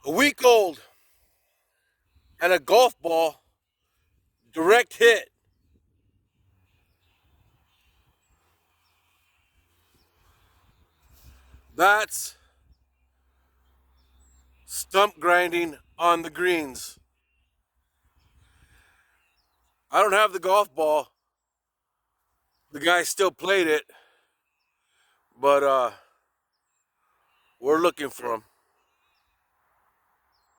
A week old and a golf ball direct hit. That's stump grinding on the greens. I don't have the golf ball. The guy still played it, but we're looking for him.